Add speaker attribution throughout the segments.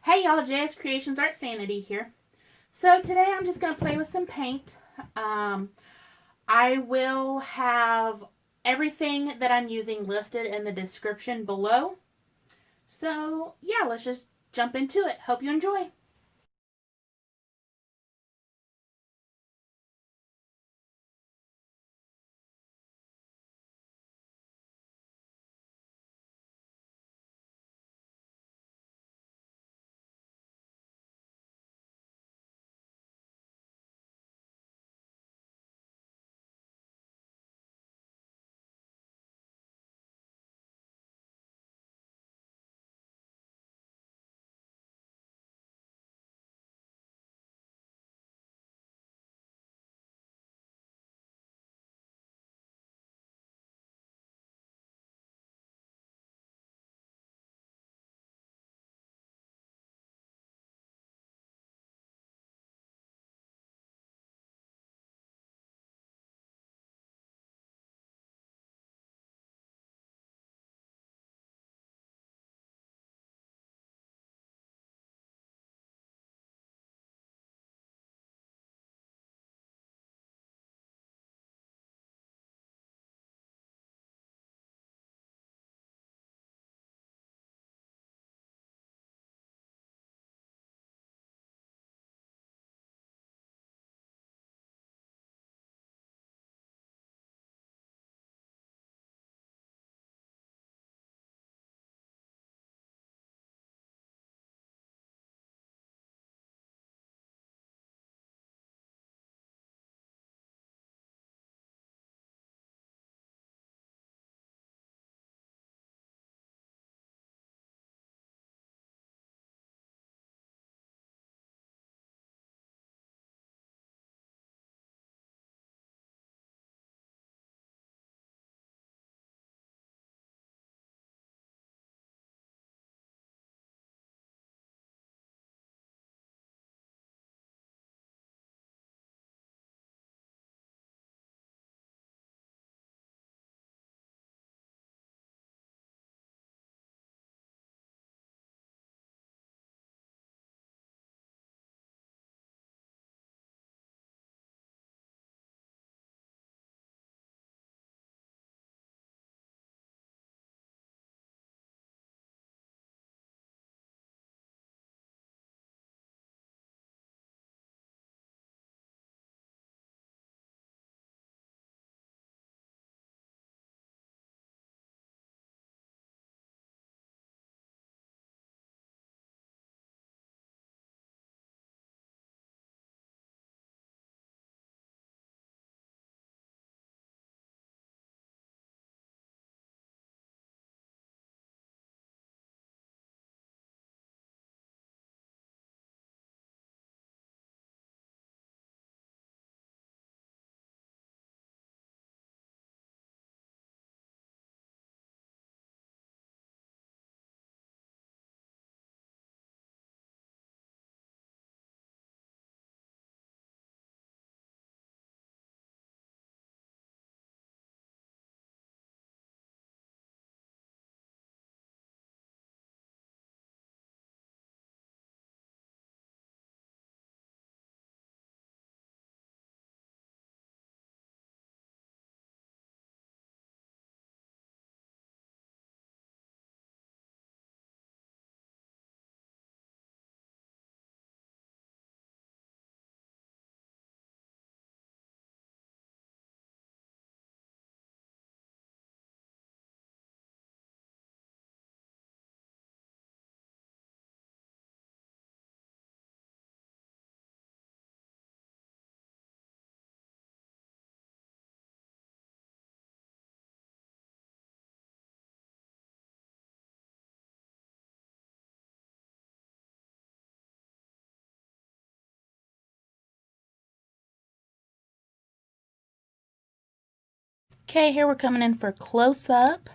Speaker 1: Hey y'all, JS Creations Art Sanity here. So today I'm just going to play with some paint. I will have everything that I'm using listed in the description below. So yeah, let's just jump into it. Hope you enjoy. Okay, here we're coming in for close up.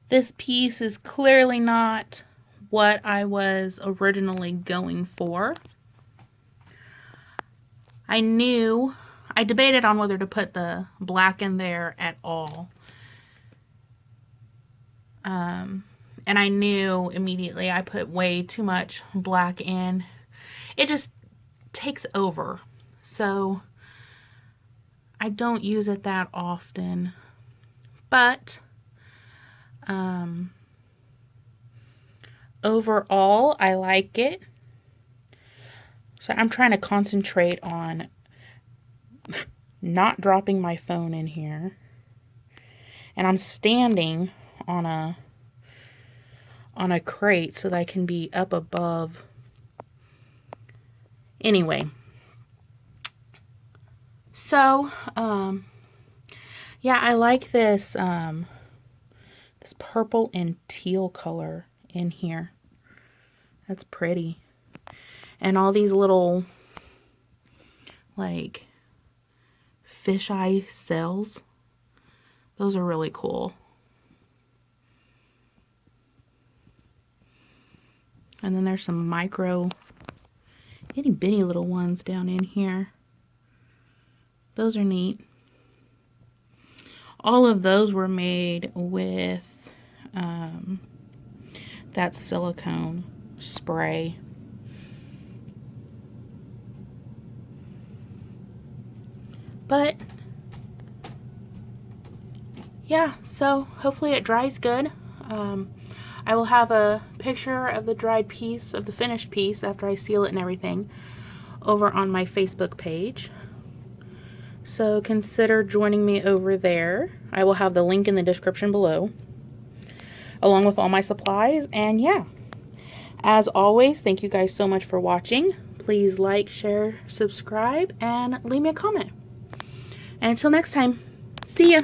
Speaker 1: This piece is clearly not what I was originally going for. I debated on whether to put the black in there at all. And I knew immediately I put way too much black in. It just takes over. So I don't use it that often. But overall, I like it. So I'm trying to concentrate on not dropping my phone in here. And I'm standing on a crate so that I can be up above. Anyway. So, yeah, I like this this purple and teal color in here. That's pretty. And all these little, like, fisheye cells. Those are really cool. And then there's some micro, itty bitty little ones down in here. Those are neat. All of those were made with that silicone spray. But yeah, so hopefully it dries good. I will have a picture of the dried piece, of the finished piece after I seal it and everything, over on my Facebook page. So consider joining me over there. I will have the link in the description below, along with all my supplies. And yeah, as always, thank you guys so much for watching. Please like, share, subscribe, and leave me a comment. And until next time, see ya!